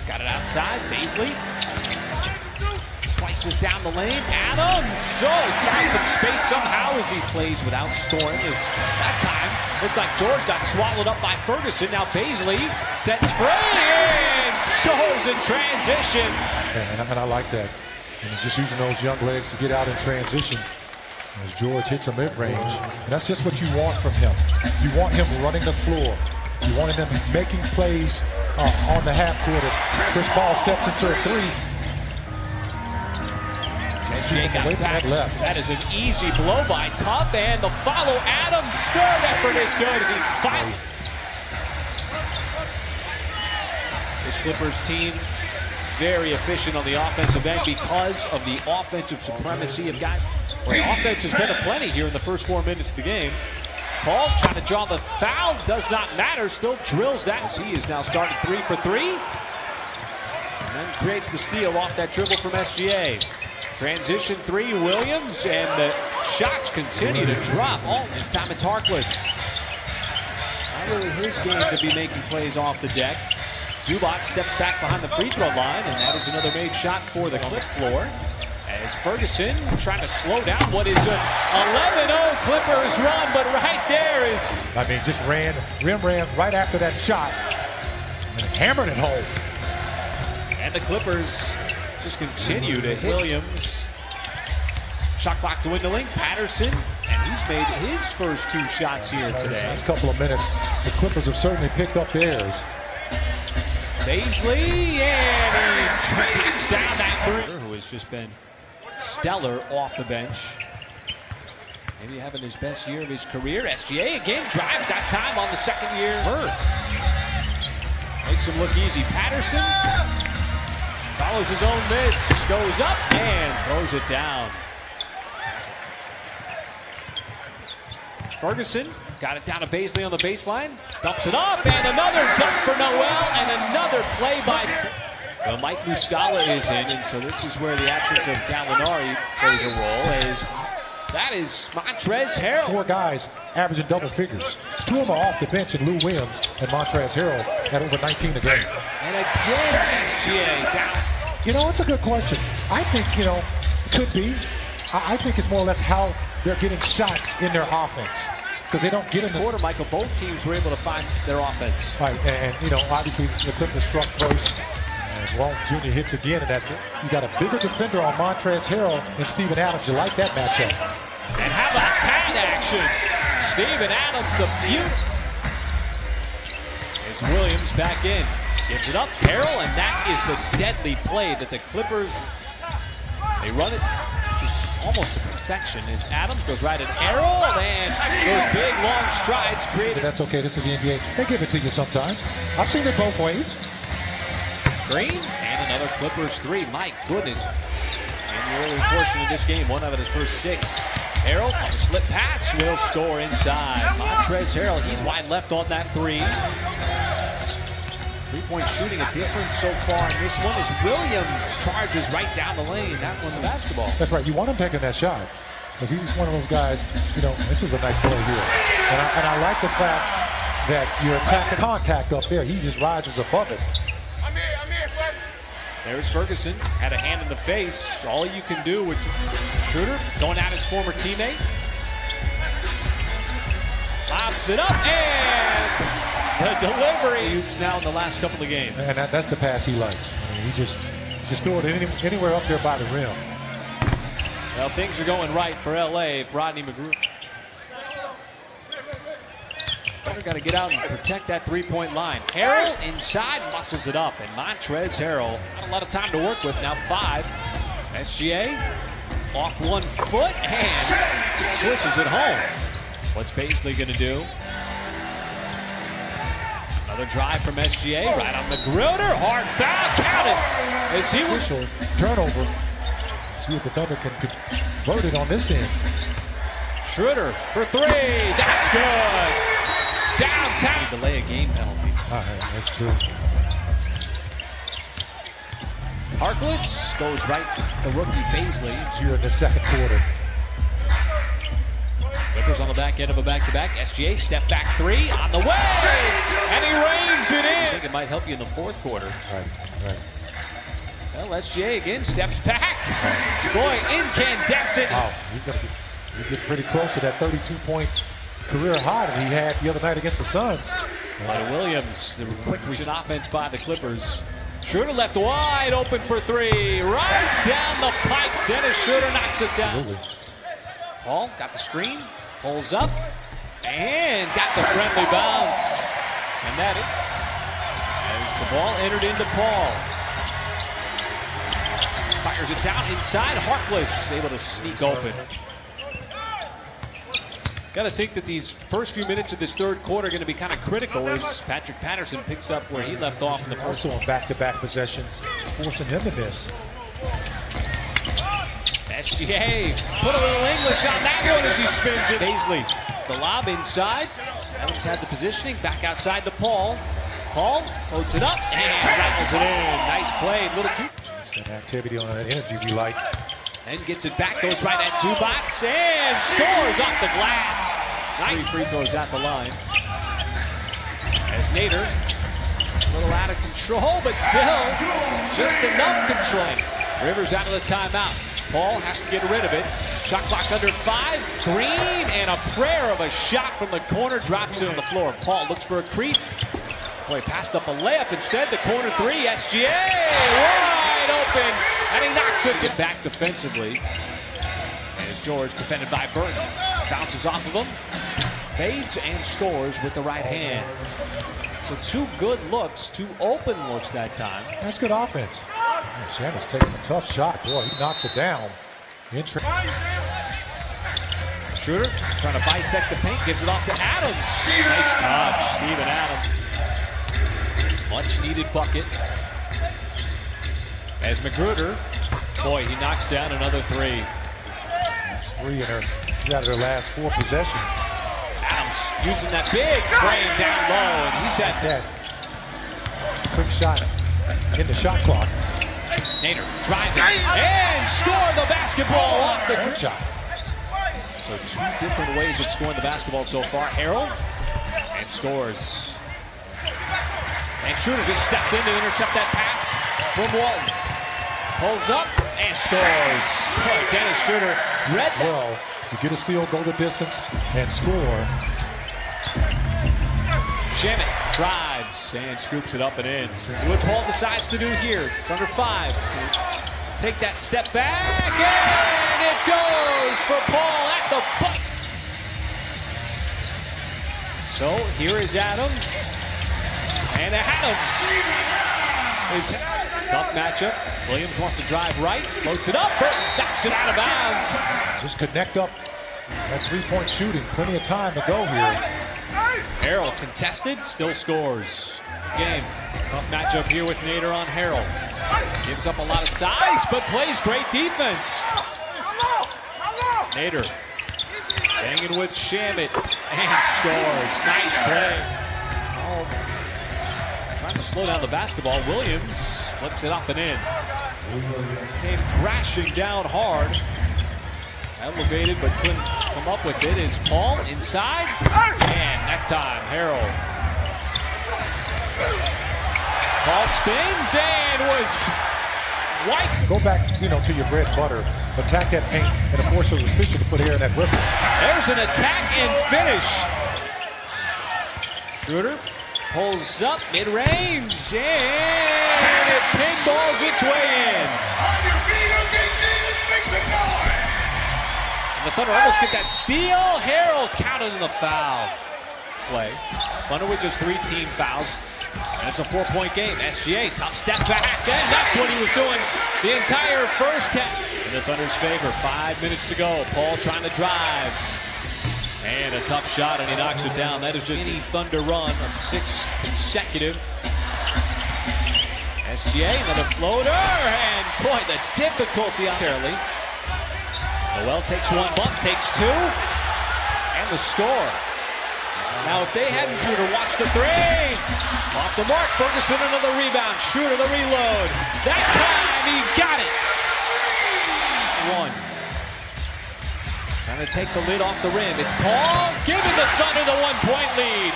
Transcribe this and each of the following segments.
got it outside. Baisley slices down the lane. Adams, finds some space somehow as he slays without scoring. That time looked like George got swallowed up by Ferguson. Now Baisley sets free and scores in transition. And I like that. And just using those young legs to get out in transition as George hits a mid-range. And that's just what you want from him. You want him running the floor. You want him making plays on the half court as Chris Paul steps into a three. SGA got back. That is an easy blow by Tubb, and the follow. Adams' third effort is good as he finally. This Clippers team very efficient on the offensive end because of the offensive supremacy of guys. Well, the offense has been aplenty here in the first 4 minutes of the game. Paul trying to draw the foul, does not matter, still drills that as he is now starting 3 for 3. And then creates the steal off that dribble from SGA. Transition 3, Williams, and the shots continue to drop. Oh, this time it's Harkless. Not really his game to be making plays off the deck. Zubac steps back behind the free throw line, and that is another made shot for the clip floor. As Ferguson trying to slow down what is a 11-0 Clippers run, but right there is... I mean, just ran right after that shot and hammered it home. And the Clippers just continue to hit. Williams. Shot clock dwindling. Patterson, and he's made his first 2 shots here today. Last couple of minutes, the Clippers have certainly picked up theirs. Baisley, and he trades down that 3. Who has just been stellar off the bench. Maybe having his best year of his career. SGA again drives that time on the second year. Hurt. Makes him look easy. Patterson follows his own miss, goes up and throws it down. Ferguson got it down to Baisley on the baseline, dumps it off, and another dunk for Noel, and another play by... Well, Mike Muscala is in, and so this is where the absence of Gallinari plays a role. That is Montrezl Harrell. 4 guys averaging double figures. 2 of them are off the bench, and Lou Williams and Montrezl Harrell at over 19 a game. And again, SGA down. You know, it's a good question. I think, it could be. I think it's more or less how they're getting shots in their offense. Because they don't get in the quarter, Michael. Both teams were able to find their offense. Right, and obviously the Clippers struck first. Walt Jr. hits again, and that you got a bigger defender on Montrezl Harrell and Steven Adams. You like that matchup? And how about pad action? Steven Adams, the beaut. As Williams back in, gives it up, Harrell, and that is the deadly play that the Clippers, they run it just almost to perfection. As Adams goes right at Harrell, and those big long strides created. That's okay. This is the NBA. They give it to you sometimes. I've seen it both ways. Green, and another Clippers 3. My goodness. In the early portion of this game, 1 out of his first 6. Harrell, on the slip pass, will score inside. Montrezl Harrell, he's wide left on that 3. 3-point shooting, a difference so far in this one as Williams charges right down the lane. That one's the basketball. That's right. You want him taking that shot. Because he's one of those guys, this is a nice play here. And I like the fact that you're attacking contact up there. He just rises above it. There's Ferguson, had a hand in the face. All you can do with Schroeder going at his former teammate. Lobs it up, and the delivery. He's now in the last couple of games. And that's the pass he likes. I mean, he just throw it anywhere up there by the rim. Well, things are going right for LA if Rodney McGrew. They're going to get out and protect that 3-point line. Harrell inside, muscles it up, and Montrezl Harrell, not a lot of time to work with, now 5. SGA off 1 foot and switches it home. What's Baisley going to do? Another drive from SGA, right on Magruder, hard foul, count it. As he was turnover. See if the Thunder can convert it on this end. Schroeder for 3, that's good. Downtown. Delay a game penalty. That's true. Harkless goes right the rookie Baisley. You're in the second quarter. Clippers on the back end of a back-to-back. SGA step back three on the way, and he rains it in. I think it might help you in the fourth quarter. Right. Well, SGA again steps back. Boy, incandescent. Wow, he's going to get pretty close to that 32-point career high that he had the other night against the Suns. Williams, the quick offense by the Clippers. Schroeder left wide open for three. Right down the pipe. Dennis Schroeder knocks it down. Absolutely. Paul got the screen, pulls up, and got the friendly bounce. And that as the ball entered into Paul. Fires it down inside. Harkless able to sneak open. Got to think that these first few minutes of this third quarter are going to be kind of critical as Patrick Patterson picks up where he left off in the first one. Back-to-back possessions, forcing him to miss. SGA put a little English on that one as he spins it. Paisley, the lob inside. Adams had the positioning. Back outside to Paul. Paul floats it up and rattles it in. Nice play. Little too. Some activity on that energy we like. And gets it back, goes right at Zubac and scores off the glass. Nice free throws at the line. As Nader, a little out of control, but still just enough control. Rivers out of the timeout. Paul has to get rid of it. Shot clock under 5. Green and a prayer of a shot from the corner drops it on the floor. Paul looks for a crease. Boy, passed up a layup instead. The corner three. SGA wide open, and he knocks it back defensively. And as George defended by Burton, bounces off of him, fades and scores with the right hand. So two good looks, two open looks that time. That's good offense. Shamit's taking a tough shot. Boy, he knocks it down. Schroeder trying to bisect the paint, gives it off to Adams. Nice touch, Steven Adams. Much needed bucket. As Magruder, boy, he knocks down another three. That's three out of their last 4 possessions. Adams using that big frame down low, and he's at that quick shot in the shot clock. Nader driving and score the basketball off the shot. So 2 different ways of scoring the basketball so far. Harrell and scores. And Schroeder just stepped in to intercept that pass from Walton. Pulls up and scores. Oh, Dennis Schroeder read that. Well, you get a steal, go the distance, and score. Shamet drives and scoops it up and in. See what Paul decides to do here. It's under 5. Take that step back, and it goes for Paul at the bucket. So here is Adams. And Adams is tough matchup. Williams wants to drive right, floats it up, knocks it out of bounds. Just connect up that 3-point shooting. Plenty of time to go here. Harrell contested, still scores. Game. Tough matchup here with Nader on Harrell. Gives up a lot of size, but plays great defense. Nader hanging with Shamet and scores. Nice play. Trying to slow down the basketball. Williams flips it up and in. Came crashing down hard. Elevated but couldn't come up with it. Is Paul inside? And that time, Harrell. Paul spins and was wiped. Go back, to your bread and butter. Attack that paint and force those officials to put air in that whistle. There's an attack and finish. Schroeder pulls up mid-range and it pinballs its way in. And the Thunder almost get that steal. Harrell counted in the foul play. Thunder with just 3 team fouls. And it's a 4-point game. SGA, tough step back. And that's what he was doing the entire first half. In the Thunder's favor, 5 minutes to go. Paul trying to drive. And a tough shot, and he knocks it down. That is just the Thunder run of 6 consecutive. SGA, another floater, and boy, the difficulty on Fairley. Noel takes 1 bump, takes 2, and the score. Now, if they hadn't Schroeder, watch the 3. Off the mark, Ferguson another rebound. Schroeder the reload. That time, he got it. 1. Trying to take the lid off the rim. It's Paul giving the Thunder the 1-point lead.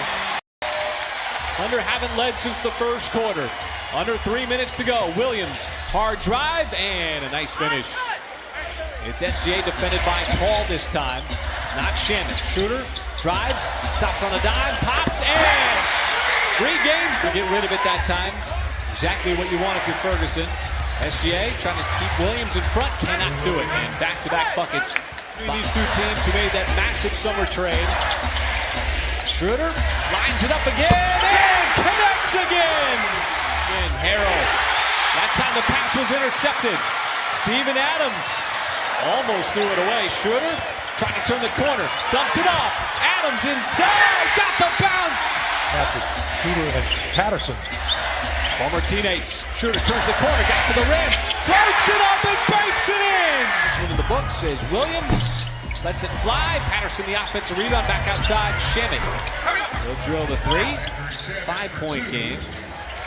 Thunder haven't led since the first quarter. Under 3 minutes to go. Williams, hard drive, and a nice finish. It's SGA defended by Paul this time, not Shannon. Shooter, drives, stops on a dime, pops, and 3 games to get rid of it that time. Exactly what you want if you're Ferguson. SGA trying to keep Williams in front, cannot do it. And back-to-back buckets. These two teams who made that massive summer trade. Schroeder lines it up again and connects again. And Harrell. That time the pass was intercepted. Steven Adams almost threw it away. Schroeder trying to turn the corner. Dumps it off. Adams inside. Got the bounce. After Schroeder and Patterson. Former teammates. Schroeder turns the corner. Got to the rim. Floats it up and banks it in. This one in the book says Williams lets it fly. Patterson the offensive rebound. Back outside. Shemick. He'll drill the 3. 5-point game.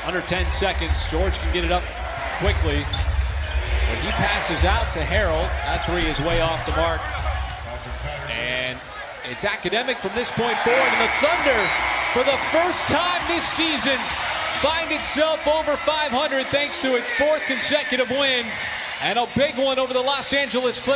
Under 10 seconds. George can get it up quickly. But he passes out to Harrell. That 3 is way off the mark. And it's academic from this point forward. And the Thunder, for the first time this season, find itself over 500 thanks to its 4th consecutive win. And a big one over the Los Angeles Clippers.